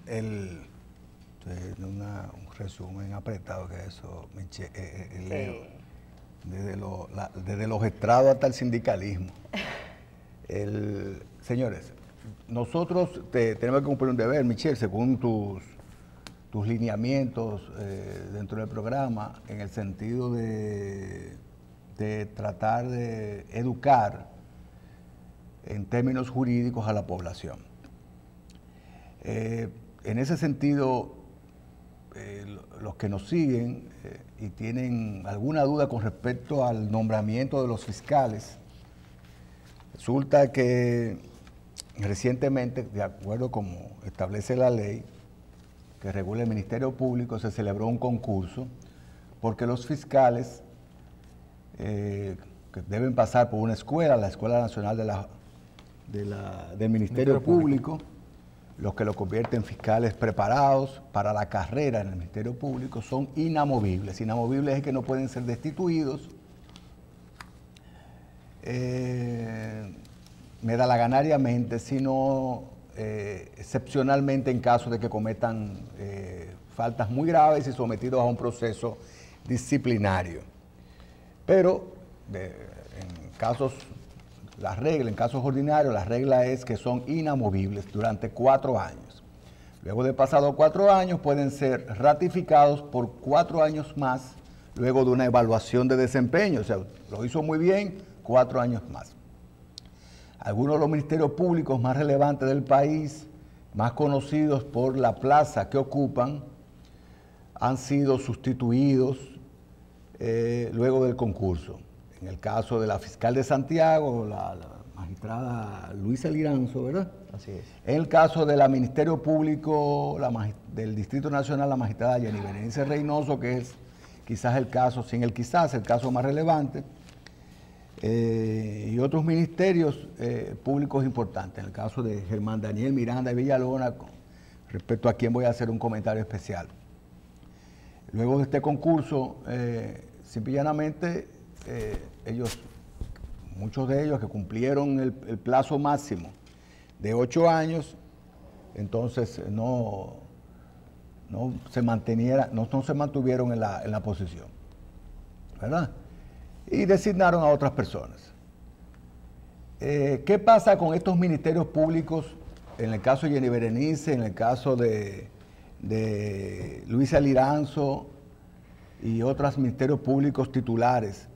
un resumen apretado que eso, Leo, Sí. desde los estrados hasta el sindicalismo. Señores, nosotros tenemos que cumplir un deber, Michelle, según tus lineamientos dentro del programa, en el sentido de tratar de educar en términos jurídicos a la población. En ese sentido, los que nos siguen y tienen alguna duda con respecto al nombramiento de los fiscales, resulta que recientemente, de acuerdo como establece la ley que regula el Ministerio Público, se celebró un concurso porque los fiscales que deben pasar por una escuela, la Escuela Nacional del Ministerio Público, los que lo convierten en fiscales preparados para la carrera en el Ministerio Público, son inamovibles. Inamovibles es que no pueden ser destituidos medalaganariamente, sino excepcionalmente en caso de que cometan faltas muy graves y sometidos a un proceso disciplinario. Pero en casos ordinarios, la regla es que son inamovibles durante 4 años. Luego de pasados 4 años pueden ser ratificados por 4 años más, luego de una evaluación de desempeño. O sea, lo hizo muy bien, 4 años más. Algunos de los ministerios públicos más relevantes del país, más conocidos por la plaza que ocupan, han sido sustituidos luego del concurso. En el caso de la fiscal de Santiago, la magistrada Luisa Liranzo, ¿verdad? Así es. En el caso del Ministerio Público del Distrito Nacional, la magistrada Jenny Berenice Reynoso, que es quizás el caso más relevante, y otros ministerios públicos importantes. En el caso de Germán Daniel Miranda de Villalona, respecto a quien voy a hacer un comentario especial. Luego de este concurso, simple y llanamente, muchos de ellos que cumplieron el plazo máximo de 8 años, entonces no se mantuvieron en la posición, ¿verdad? Y designaron a otras personas. ¿Qué pasa con estos ministerios públicos? En el caso de Jenny Berenice, en el caso de Luisa Liranzo y otros ministerios públicos titulares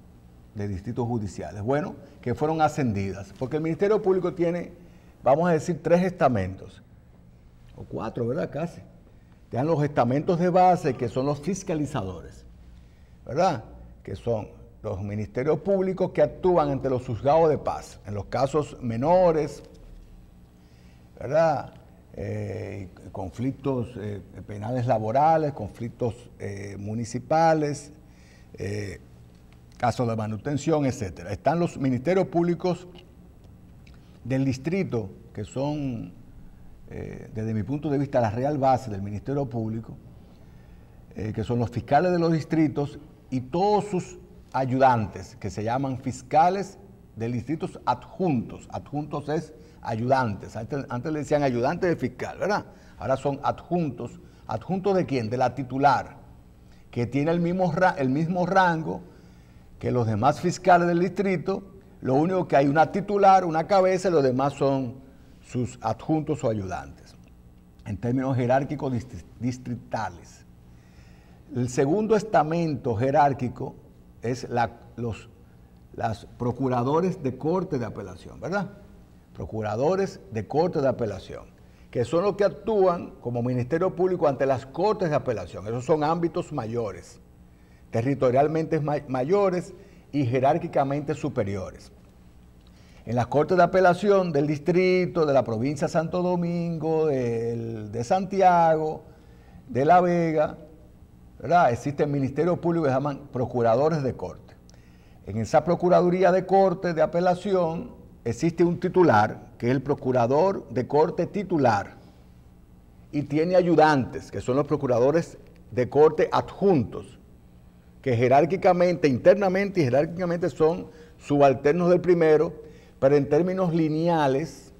de distritos judiciales. Bueno, que fueron ascendidas, porque el Ministerio Público tiene, vamos a decir, 3 estamentos, o 4, ¿verdad? Casi. Tienen los estamentos de base, que son los fiscalizadores, ¿verdad? Que son los ministerios públicos que actúan ante los juzgados de paz, en los casos menores, ¿verdad? Conflictos penales laborales, conflictos municipales, casos de manutención, etcétera. Están los ministerios públicos del distrito, que son, desde mi punto de vista, la real base del Ministerio Público, que son los fiscales de los distritos y todos sus ayudantes, que se llaman fiscales de distritos adjuntos. Adjuntos es ayudantes. Antes le decían ayudantes de fiscal, ¿verdad? Ahora son adjuntos. ¿Adjuntos de quién? De la titular, que tiene el mismo rango que los demás fiscales del distrito. Lo único que hay una titular, una cabeza, y los demás son sus adjuntos o ayudantes, en términos jerárquicos distritales. El segundo estamento jerárquico es las procuradores de corte de apelación, ¿verdad? Procuradores de corte de apelación, que son los que actúan como Ministerio Público ante las cortes de apelación. Esos son ámbitos mayores, territorialmente mayores y jerárquicamente superiores. En las cortes de apelación del distrito, de la provincia de Santo Domingo, de Santiago, de La Vega, ¿verdad? Existen ministerios públicos que se llaman procuradores de corte. En esa procuraduría de corte de apelación existe un titular, que es el procurador de corte titular, y tiene ayudantes, que son los procuradores de corte adjuntos, que jerárquicamente, internamente y jerárquicamente son subalternos del primero, pero en términos lineales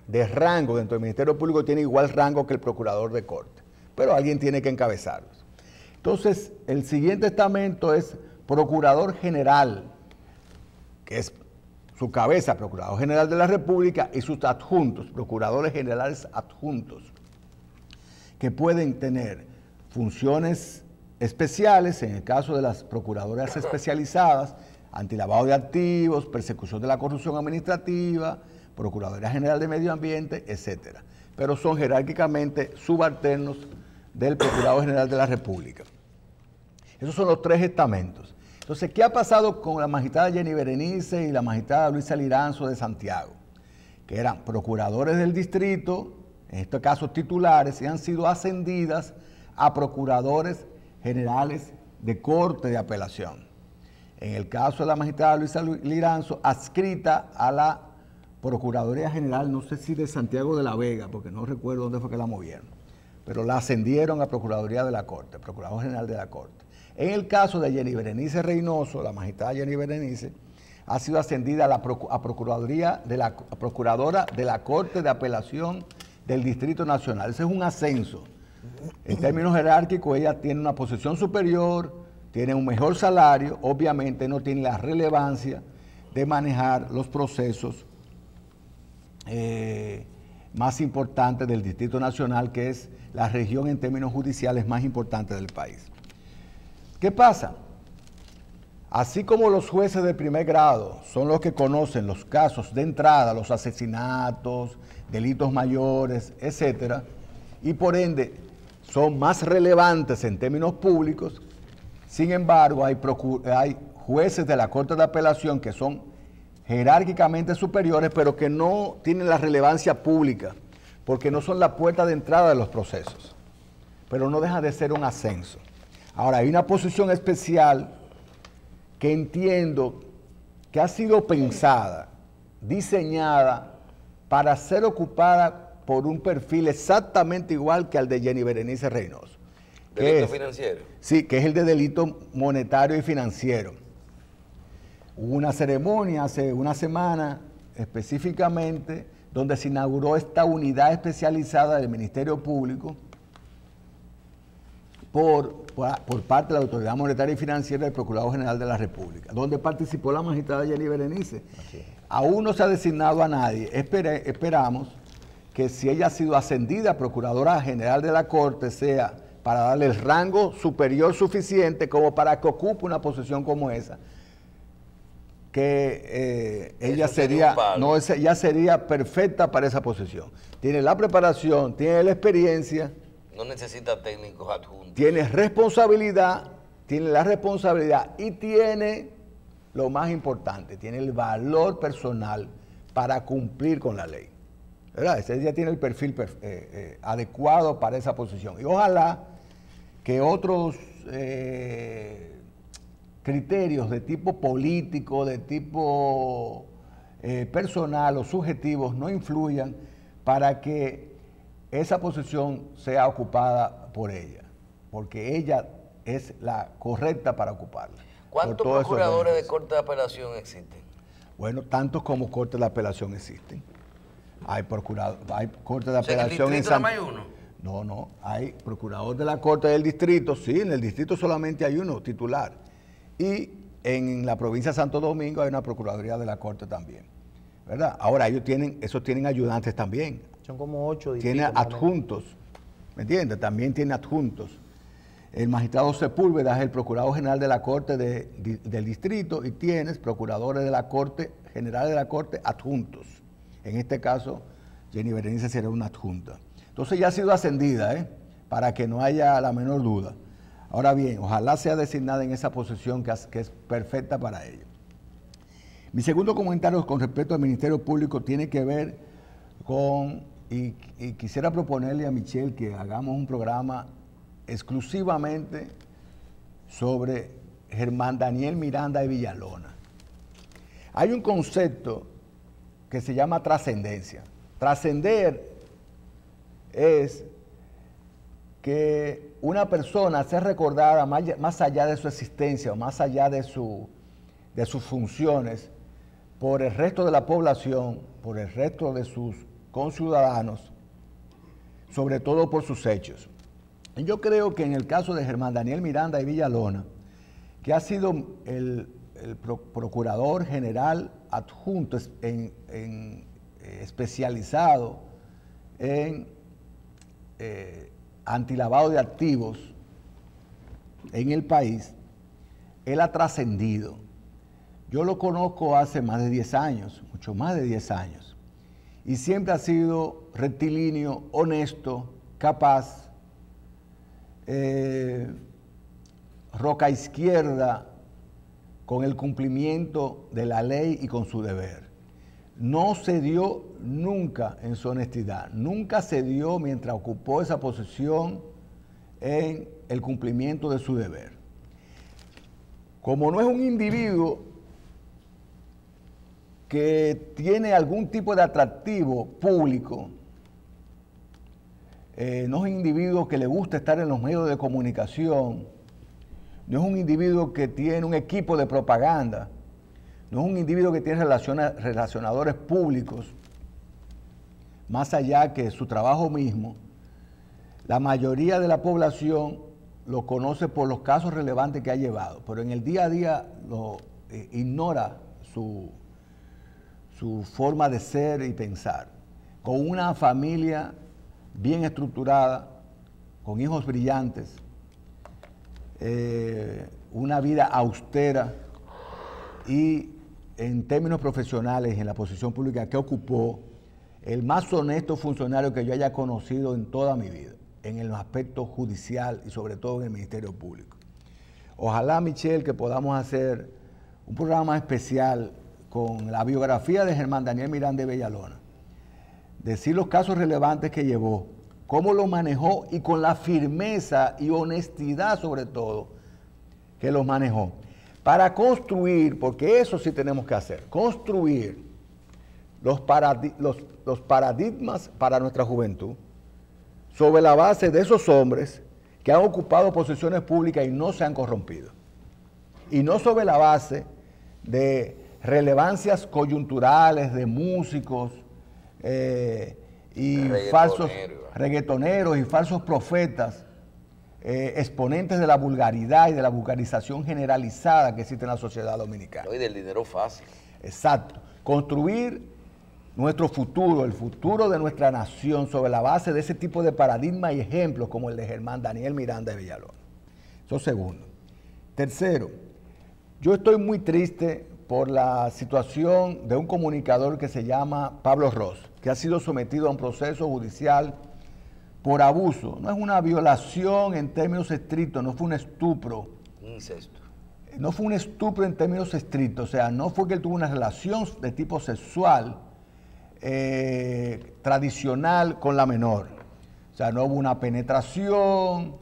de rango dentro del Ministerio Público tiene igual rango que el procurador de corte, pero alguien tiene que encabezarlos. Entonces, el siguiente estamento es procurador general, que es su cabeza, procurador general de la República, y sus adjuntos, procuradores generales adjuntos, que pueden tener funciones especiales, en el caso de las procuradoras especializadas, antilavado de activos, persecución de la corrupción administrativa, Procuraduría General de Medio Ambiente, etcétera. Pero son jerárquicamente subalternos del Procurador General de la República. Esos son los tres estamentos. Entonces, ¿qué ha pasado con la magistrada Jenny Berenice y la magistrada Luisa Liranzo de Santiago? Que eran procuradores del distrito, en este caso titulares, y han sido ascendidas a procuradores generales de corte de apelación. En el caso de la magistrada Luisa Liranzo, adscrita a la Procuraduría General, no sé si de Santiago de la Vega, porque no recuerdo dónde fue que la movieron, pero la ascendieron a Procuraduría de la Corte, Procurador General de la Corte. En el caso de Jenny Berenice Reynoso, la magistrada Jenny Berenice, ha sido ascendida a Procuradora de la Corte de Apelación del Distrito Nacional. Ese es un ascenso. En términos jerárquicos, ella tiene una posición superior, tiene un mejor salario, obviamente no tiene la relevancia de manejar los procesos más importantes del Distrito Nacional, que es la región en términos judiciales más importante del país. ¿Qué pasa? Así como los jueces de primer grado son los que conocen los casos de entrada, los asesinatos, delitos mayores, etcétera, y por ende son más relevantes en términos públicos, sin embargo hay jueces de la Corte de Apelación que son jerárquicamente superiores, pero que no tienen la relevancia pública, porque no son la puerta de entrada de los procesos, pero no deja de ser un ascenso. Ahora, hay una posición especial que entiendo que ha sido pensada, diseñada para ser ocupada por un perfil exactamente igual que al de Jenny Berenice Reynoso. ¿Delito financiero? Sí, que es el de delito monetario y financiero. Hubo una ceremonia hace una semana específicamente donde se inauguró esta unidad especializada del Ministerio Público por parte de la Autoridad Monetaria y Financiera del Procurador General de la República, donde participó la magistrada Jenny Berenice. Aún no se ha designado a nadie. Esperamos que si ella ha sido ascendida a Procuradora General de la Corte, sea para darle el rango superior suficiente como para que ocupe una posición como esa, que ella ya sería perfecta para esa posición. Tiene la preparación, tiene la experiencia. No necesita técnicos adjuntos. Tiene la responsabilidad y tiene lo más importante, tiene el valor personal para cumplir con la ley. ¿Verdad? Ella tiene el perfil adecuado para esa posición. Y ojalá que otros criterios de tipo político, de tipo personal o subjetivos no influyan para que esa posición sea ocupada por ella, porque ella es la correcta para ocuparla. ¿Cuántos procuradores de Corte de Apelación existen? Bueno, tantos como Corte de Apelación existen. Hay Corte de Apelación en San... ¿En el distrito no hay uno? No, hay procurador de la Corte del Distrito, sí, en el distrito solamente hay uno titular. Y en la provincia de Santo Domingo hay una Procuraduría de la Corte también, ¿verdad? Ahora esos tienen ayudantes también. Son como 8. Tiene adjuntos, ¿me entiendes? También tiene adjuntos. El magistrado Sepúlveda es el Procurador General de la Corte del Distrito y tienes procuradores de la Corte, generales de la Corte adjuntos. En este caso, Jenny Berenice será una adjunta. Entonces ya ha sido ascendida, para que no haya la menor duda. Ahora bien, ojalá sea designada en esa posición que es perfecta para ella. Mi segundo comentario con respecto al Ministerio Público tiene que ver con, y quisiera proponerle a Michelle que hagamos un programa exclusivamente sobre Germán Daniel Miranda de Villalona. Hay un concepto que se llama trascendencia. Trascender es que una persona sea recordada más allá de su existencia o más allá de sus funciones por el resto de la población, por el resto de sus conciudadanos, sobre todo por sus hechos. Y yo creo que en el caso de Germán Daniel Miranda de Villalona, que ha sido el procurador general adjunto especializado en antilavado de activos en el país, él ha trascendido. Yo lo conozco hace más de 10 años, mucho más de 10 años, y siempre ha sido rectilíneo, honesto, capaz, roca izquierda con el cumplimiento de la ley y con su deber. No cedió nunca en su honestidad, nunca cedió mientras ocupó esa posición en el cumplimiento de su deber. Como no es un individuo que tiene algún tipo de atractivo público, no es un individuo que le gusta estar en los medios de comunicación, no es un individuo que tiene un equipo de propaganda, no es un individuo que tiene relacionadores públicos, más allá que su trabajo mismo. La mayoría de la población lo conoce por los casos relevantes que ha llevado, pero en el día a día ignora su forma de ser y pensar. Con una familia bien estructurada, con hijos brillantes, una vida austera y en términos profesionales, en la posición pública que ocupó, el más honesto funcionario que yo haya conocido en toda mi vida, en el aspecto judicial y sobre todo en el Ministerio Público. Ojalá, Michelle, que podamos hacer un programa especial con la biografía de Germán Daniel Miranda de Villalona, decir los casos relevantes que llevó, cómo lo manejó y con la firmeza y honestidad sobre todo que los manejó, para construir, porque eso sí tenemos que hacer, construir los paradigmas para nuestra juventud sobre la base de esos hombres que han ocupado posiciones públicas y no se han corrompido, y no sobre la base de relevancias coyunturales de músicos y falsos reggaetoneros y falsos profetas, exponentes de la vulgaridad y de la vulgarización generalizada que existe en la sociedad dominicana. No, y del dinero fácil. Exacto. Construir nuestro futuro, el futuro de nuestra nación, sobre la base de ese tipo de paradigmas y ejemplos como el de Germán Daniel Miranda de Villalona. Eso segundo. Tercero, yo estoy muy triste por la situación de un comunicador que se llama Pablo Ross, que ha sido sometido a un proceso judicial por abuso. No es una violación en términos estrictos, no fue un estupro. Incesto. No fue un estupro en términos estrictos, o sea, no fue que él tuvo una relación de tipo sexual tradicional con la menor. O sea, no hubo una penetración,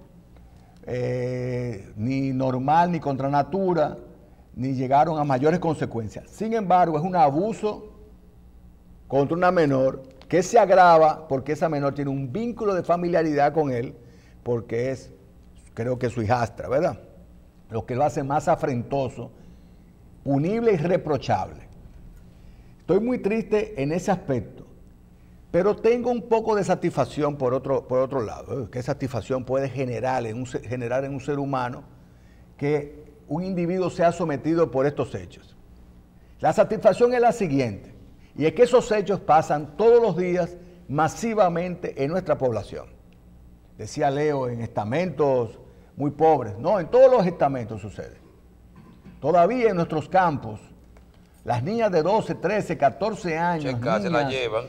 ni normal, ni contra natura, ni llegaron a mayores consecuencias. Sin embargo, es un abuso contra una menor que se agrava porque esa menor tiene un vínculo de familiaridad con él, porque es, creo que su hijastra, ¿verdad? Lo que lo hace más afrentoso, punible y reprochable. Estoy muy triste en ese aspecto, pero tengo un poco de satisfacción por otro lado. ¿Qué satisfacción puede generar en un ser humano que un individuo sea sometido por estos hechos? La satisfacción es la siguiente, y es que esos hechos pasan todos los días masivamente en nuestra población. Decía Leo, en estamentos muy pobres. No, en todos los estamentos sucede. Todavía en nuestros campos, las niñas de 12, 13, 14 años se la llevan.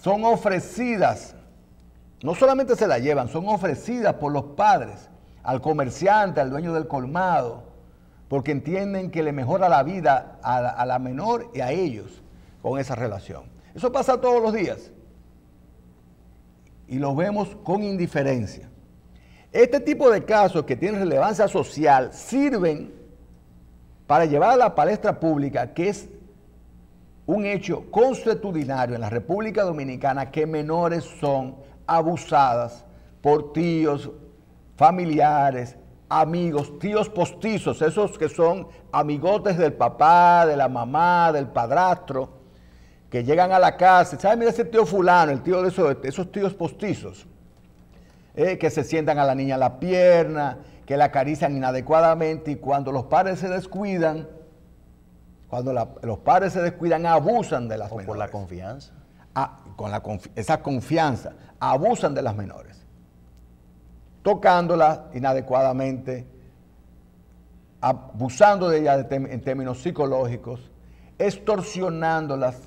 Son ofrecidas, no solamente se la llevan, son ofrecidas por los padres al comerciante, al dueño del colmado, porque entienden que le mejora la vida a la menor y a ellos con esa relación. Eso pasa todos los días y lo vemos con indiferencia. Este tipo de casos que tienen relevancia social sirven para llevar a la palestra pública que es un hecho consuetudinario en la República Dominicana, que menores son abusadas por tíos, familiares, amigos, tíos postizos, esos que son amigotes del papá, de la mamá, del padrastro, que llegan a la casa, ¿sabes? Mira ese tío fulano, el tío de esos tíos postizos, que se sientan a la niña a la pierna, que la acarician inadecuadamente, y cuando los padres se descuidan, los padres se descuidan, abusan de las menores. Por la confianza. Esa confianza, abusan de las menores, tocándolas inadecuadamente, abusando de ellas en términos psicológicos, extorsionándolas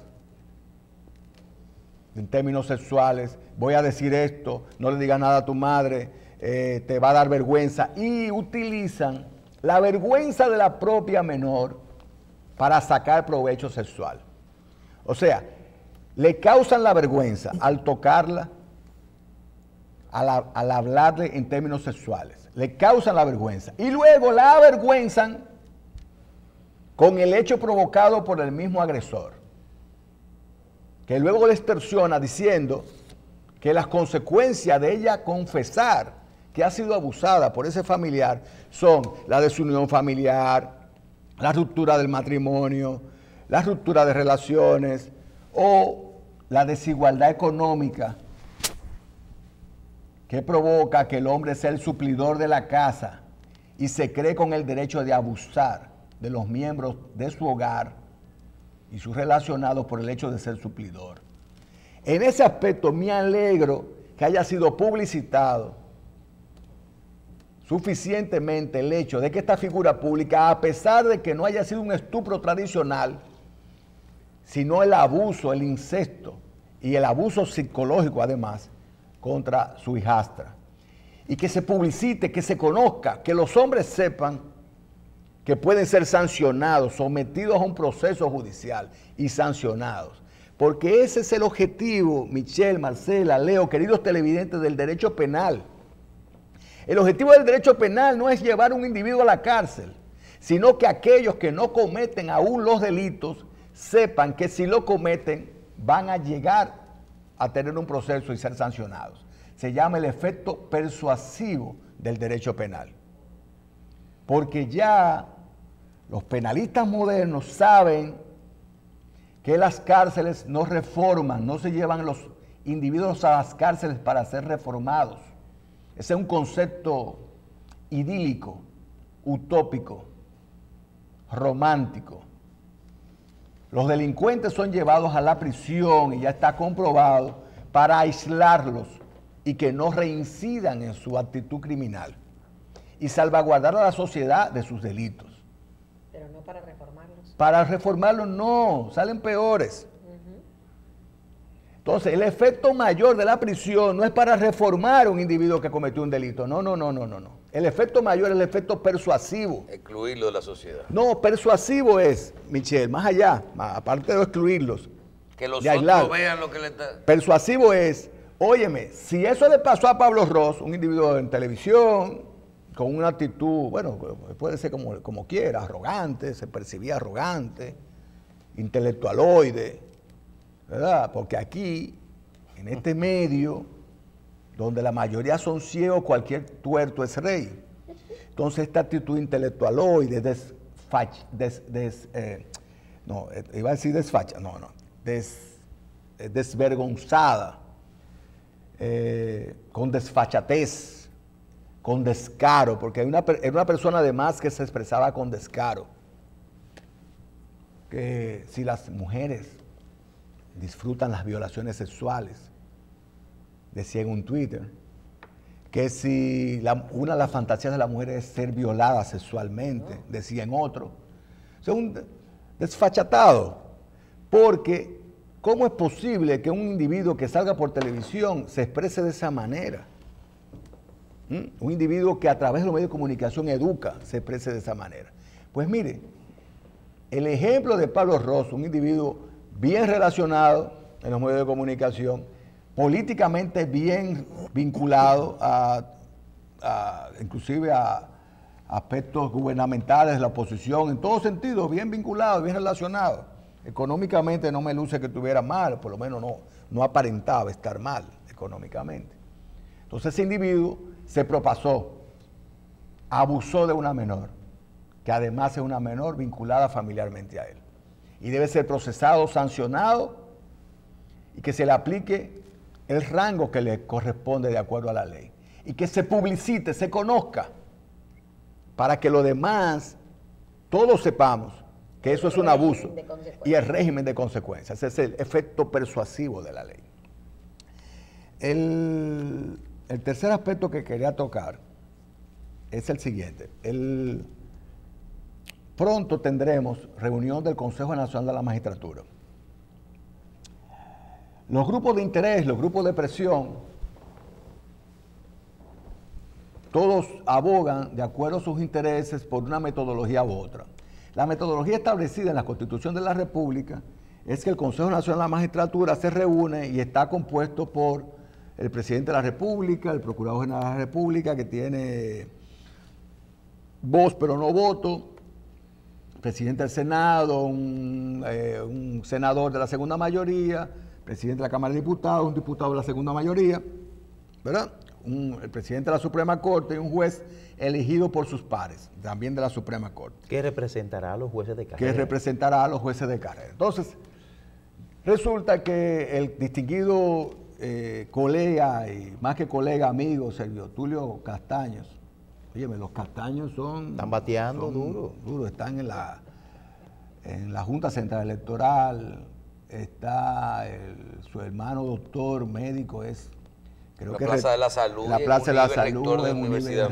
en términos sexuales. Voy a decir esto, no le digas nada a tu madre, te va a dar vergüenza, y utilizan la vergüenza de la propia menor para sacar provecho sexual. O sea, le causan la vergüenza al tocarla, al hablarle en términos sexuales. Le causan la vergüenza. Y luego la avergüenzan con el hecho provocado por el mismo agresor, que luego le extorsiona diciendo que las consecuencias de ella confesar que ha sido abusada por ese familiar son la desunión familiar, la ruptura del matrimonio, la ruptura de relaciones o la desigualdad económica que provoca que el hombre sea el suplidor de la casa y se cree con el derecho de abusar de los miembros de su hogar y sus relacionados por el hecho de ser suplidor. En ese aspecto me alegro que haya sido publicitado suficientemente el hecho de que esta figura pública, a pesar de que no haya sido un estupro tradicional, sino el abuso, el incesto y el abuso psicológico además contra su hijastra, y que se publicite, que se conozca, que los hombres sepan que pueden ser sancionados, sometidos a un proceso judicial y sancionados, porque ese es el objetivo, Michelle, Marcela, Leo, queridos televidentes, del derecho penal. El objetivo del derecho penal no es llevar a un individuo a la cárcel, sino que aquellos que no cometen aún los delitos sepan que si lo cometen van a llegar a tener un proceso y ser sancionados. Se llama el efecto persuasivo del derecho penal. Porque ya los penalistas modernos saben que las cárceles no reforman, no se llevan los individuos a las cárceles para ser reformados. Ese es un concepto idílico, utópico, romántico. Los delincuentes son llevados a la prisión, y ya está comprobado, para aislarlos y que no reincidan en su actitud criminal y salvaguardar a la sociedad de sus delitos. Pero no para reformarlos. Para reformarlos no, salen peores. Entonces, el efecto mayor de la prisión no es para reformar a un individuo que cometió un delito. No. El efecto mayor es el efecto persuasivo. Excluirlo de la sociedad. No, persuasivo es, Michelle, más allá, aparte de excluirlos. Que los de otros aislar. vean lo que le está... Persuasivo es, óyeme, si eso le pasó a Pablo Ross, un individuo en televisión, con una actitud, bueno, puede ser como quiera, arrogante, se percibía arrogante, intelectualoide, ¿verdad? Porque aquí, en este medio, donde la mayoría son ciegos, cualquier tuerto es rey. Entonces, esta actitud intelectualoide, desvergonzada, con desfachatez, con descaro, porque era una persona además que se expresaba con descaro, que si las mujeres disfrutan las violaciones sexuales, decía en un Twitter, que si una de las fantasías de la mujer es ser violada sexualmente, decía en otro. O sea, un desfachatado, porque ¿cómo es posible que un individuo que salga por televisión se exprese de esa manera? Un individuo que a través de los medios de comunicación educa, se exprese de esa manera. Pues mire, el ejemplo de Pablo Ross, un individuo bien relacionado en los medios de comunicación, políticamente bien vinculado inclusive a aspectos gubernamentales de la oposición, en todo sentido, bien vinculado, bien relacionado. Económicamente no me luce que estuviera mal, por lo menos no aparentaba estar mal económicamente. Entonces ese individuo se propasó, abusó de una menor, que además es una menor vinculada familiarmente a él. Y debe ser procesado, sancionado y que se le aplique el rango que le corresponde de acuerdo a la ley y que se publicite, se conozca, para que los demás, todos sepamos que eso es un abuso y el régimen de consecuencias. Ese es el efecto persuasivo de la ley. El tercer aspecto que quería tocar es el siguiente. Pronto tendremos reunión del Consejo Nacional de la Magistratura. Los grupos de interés, los grupos de presión, todos abogan, de acuerdo a sus intereses, por una metodología u otra. La metodología establecida en la Constitución de la República es que el Consejo Nacional de la Magistratura se reúne y está compuesto por el presidente de la República, el Procurador General de la República, que tiene voz pero no voto, presidente del Senado, un senador de la segunda mayoría, presidente de la Cámara de Diputados, un diputado de la segunda mayoría, ¿verdad? El presidente de la Suprema Corte y un juez elegido por sus pares, también de la Suprema Corte. ¿Qué representará a los jueces de carrera? Que representará a los jueces de carrera. Entonces, resulta que el distinguido colega, y más que colega, amigo, Servio Tulio Castaños, óyeme, los Castaños están bateando duro, están en la Junta Central Electoral, está su hermano doctor, médico, creo que Plaza de la Salud. La Plaza de la Salud, de Universidad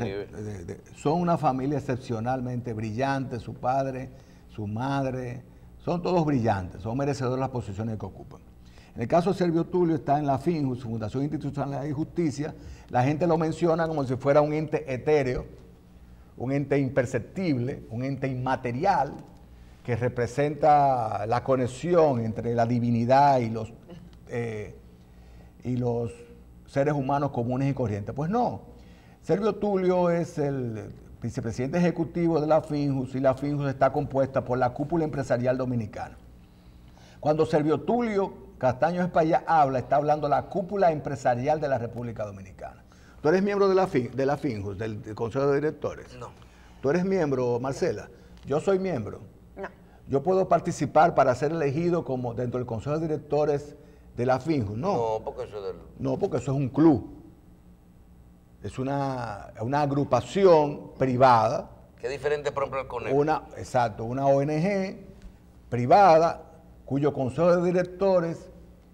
son una familia excepcionalmente brillante, su padre, su madre, son todos brillantes, son merecedores de las posiciones que ocupan. En el caso de Servio Tulio está en la FINJUS, Fundación Institucional de Justicia, la gente lo menciona como si fuera un ente etéreo, un ente imperceptible, un ente inmaterial, que representa la conexión entre la divinidad y los seres humanos comunes y corrientes. Pues no, Servio Tulio es el vicepresidente ejecutivo de la FINJUS y la FINJUS está compuesta por la cúpula empresarial dominicana. Cuando Servio Tulio Castaño Espaillá está hablando de la cúpula empresarial de la República Dominicana. ¿Tú eres miembro de la FINJUS, del Consejo de Directores? No. ¿Tú eres miembro, Marcela? Yo soy miembro. No. Yo puedo participar para ser elegido como dentro del Consejo de Directores de la FINJUS. No, porque eso es No, porque eso es un club. Es una agrupación privada. que es diferente, por ejemplo, al CONEP. Una ONG privada cuyo Consejo de Directores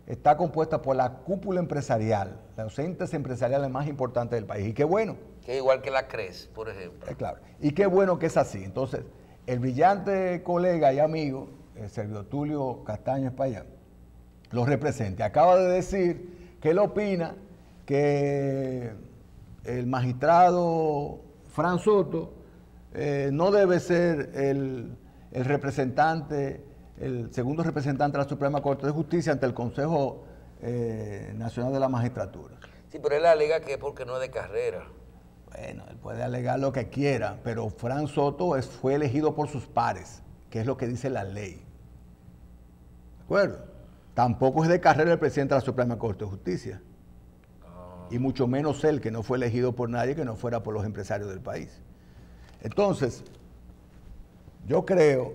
está compuesta por la cúpula empresarial, los entes empresariales más importantes del país. Y qué bueno. Que es igual que la CRES, por ejemplo. Claro. Y qué bueno que es así. Entonces, el brillante colega y amigo, Servio Tulio Castaño Espaillá, lo representa. Acaba de decir que él opina que el magistrado Fran Soto no debe ser el representante, el segundo representante de la Suprema Corte de Justicia ante el Consejo Nacional de la Magistratura. Sí, pero él alega que es porque no es de carrera. Bueno, él puede alegar lo que quiera, pero Fran Soto fue elegido por sus pares, que es lo que dice la ley. ¿De acuerdo? Tampoco es de carrera el presidente de la Suprema Corte de Justicia. Y mucho menos él, que no fue elegido por nadie que no fuera por los empresarios del país. Entonces, yo creo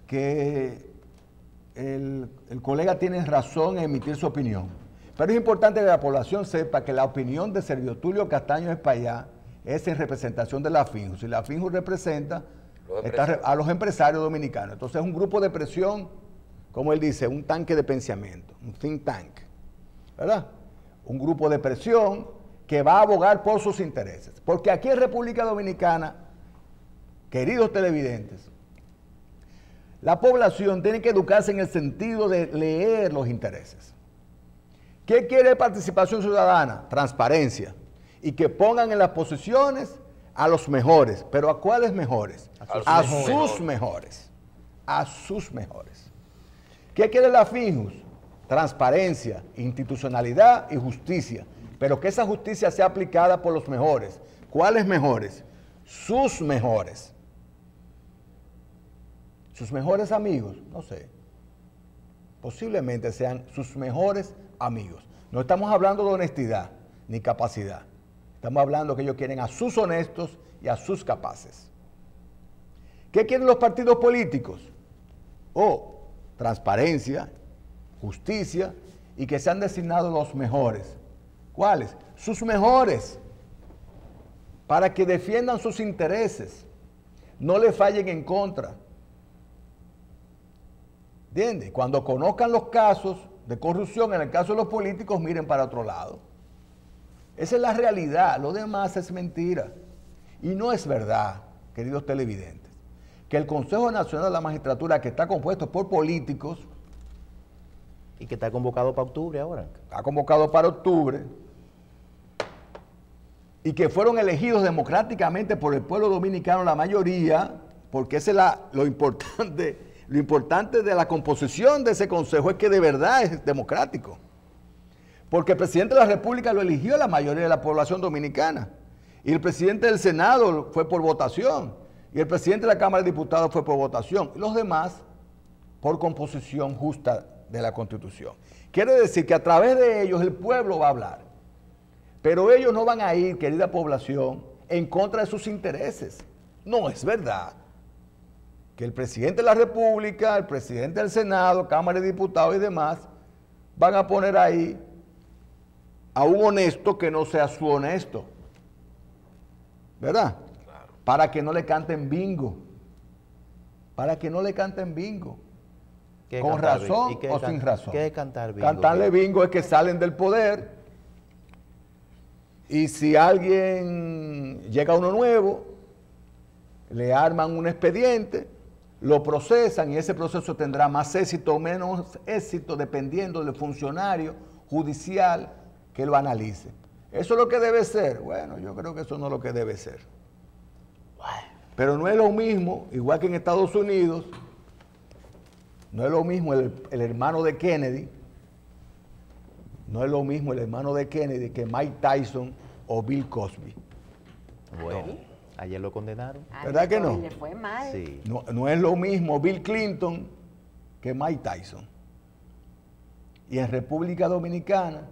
que el colega tiene razón en emitir su opinión. Pero es importante que la población sepa que la opinión de Servio Tulio Castaño Espaillá es en representación de la FINJUS. Y la FINJUS representa a los empresarios dominicanos. Entonces es un grupo de presión, como él dice, un tanque de pensamiento, un think tank, ¿verdad? Un grupo de presión que va a abogar por sus intereses. Porque aquí en República Dominicana, queridos televidentes, la población tiene que educarse en el sentido de leer los intereses. ¿Qué quiere participación ciudadana? Transparencia. Y que pongan en las posiciones a los mejores. ¿Pero a cuáles mejores? A sus mejores. A sus mejores. ¿Qué quiere la FINJUS? Transparencia, institucionalidad y justicia. Pero que esa justicia sea aplicada por los mejores. ¿Cuáles mejores? Sus mejores. ¿Sus mejores amigos? No sé. Posiblemente sean sus mejores amigos. No estamos hablando de honestidad ni capacidad. Estamos hablando que ellos quieren a sus honestos y a sus capaces. ¿Qué quieren los partidos políticos? Transparencia, justicia y que se han designado los mejores. ¿Cuáles? Sus mejores, para que defiendan sus intereses, no le fallen en contra. ¿Entiendes? Cuando conozcan los casos de corrupción, en el caso de los políticos, miren para otro lado. Esa es la realidad, lo demás es mentira. Y no es verdad, queridos televidentes, que el Consejo Nacional de la Magistratura, que está compuesto por políticos, Y que está convocado para octubre ahora. está convocado para octubre, y que fueron elegidos democráticamente por el pueblo dominicano, la mayoría, porque ese es lo importante de la composición de ese consejo, es que de verdad es democrático. Porque el presidente de la República lo eligió la mayoría de la población dominicana, y el presidente del Senado fue por votación, y el presidente de la Cámara de Diputados fue por votación, y los demás por composición justa de la Constitución. Quiere decir que a través de ellos el pueblo va a hablar. Pero ellos no van a ir, querida población, en contra de sus intereses. No es verdad que el presidente de la República, el presidente del Senado, Cámara de Diputados y demás van a poner ahí a un honesto que no sea su honesto. ¿Verdad? Claro. Para que no le canten bingo. Para que no le canten bingo. ¿Qué es ¿Con cantar razón bingo? ¿Y qué o es sin razón? ¿Qué es cantar bingo? Cantarle bingo es que salen del poder y si alguien llega uno nuevo, le arman un expediente, lo procesan y ese proceso tendrá más éxito o menos éxito dependiendo del funcionario judicial que lo analice. ¿Eso es lo que debe ser? Bueno, yo creo que eso no es lo que debe ser. Pero no es lo mismo, igual que en Estados Unidos, no es lo mismo el hermano de Kennedy, no es lo mismo el hermano de Kennedy que Mike Tyson o Bill Cosby. Bueno, ayer lo condenaron. ¿Verdad que no? Le fue mal. Sí. No es lo mismo Bill Clinton que Mike Tyson. Y en República Dominicana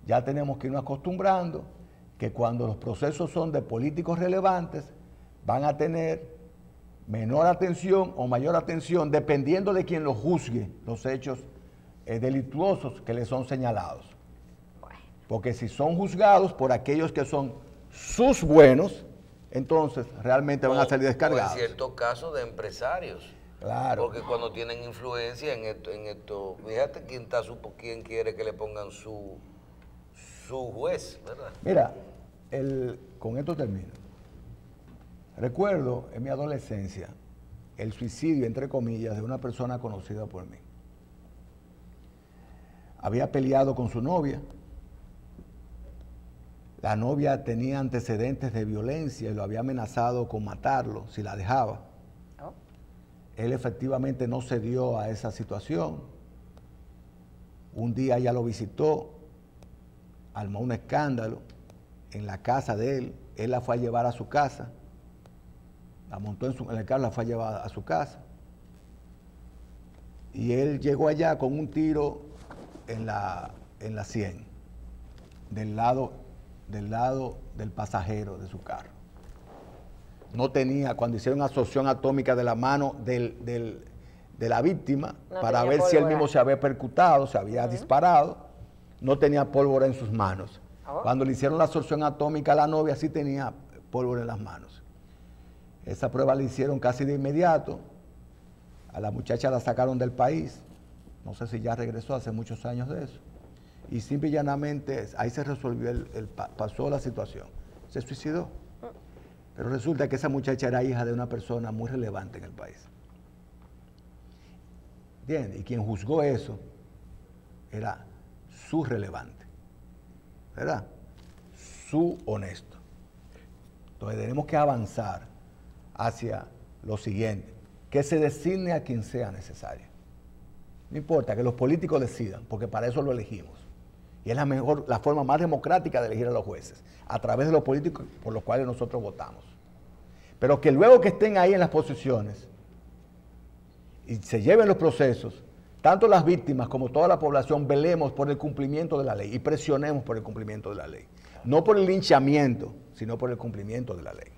ya tenemos que irnos acostumbrando que cuando los procesos son de políticos relevantes van a tener menor atención o mayor atención dependiendo de quien los juzgue los hechos delictuosos que les son señalados. Porque si son juzgados por aquellos que son sus buenos, entonces realmente van a salir descargados. O en ciertos casos de empresarios. Claro. Porque cuando tienen influencia en esto, fíjate quién quiere que le pongan su juez, ¿verdad? Mira, con esto termino. Recuerdo en mi adolescencia el suicidio, entre comillas, de una persona conocida por mí. Había peleado con su novia. La novia tenía antecedentes de violencia y lo había amenazado con matarlo si la dejaba. Oh. Él efectivamente no cedió a esa situación. Un día ella lo visitó, armó un escándalo en la casa de él la fue a llevar a su casa, la montó en el carro, la fue a llevar a su casa. Y él llegó allá con un tiro en la sien, del lado del pasajero de su carro. No tenía, cuando hicieron absorción atómica de la mano de la víctima, No para tenía ver si él pólvora. mismo se había percutado, se había disparado, no tenía pólvora en sus manos. Oh. Cuando le hicieron la absorción atómica a la novia, sí tenía pólvora en las manos. Esa prueba la hicieron casi de inmediato. A la muchacha la sacaron del país. No sé si ya regresó, hace muchos años de eso. Y simple y llanamente ahí se resolvió, pasó la situación. Se suicidó. Pero resulta que esa muchacha era hija de una persona muy relevante en el país. ¿Entiendes? Y quien juzgó eso era su relevante. ¿Verdad? Su honesto. Entonces tenemos que avanzar hacia lo siguiente, que se designe a quien sea necesario. No importa, que los políticos decidan, porque para eso lo elegimos. Y es la forma más democrática de elegir a los jueces, a través de los políticos por los cuales nosotros votamos. Pero que luego que estén ahí en las posiciones y se lleven los procesos, tanto las víctimas como toda la población velemos por el cumplimiento de la ley y presionemos por el cumplimiento de la ley. No por el linchamiento, sino por el cumplimiento de la ley.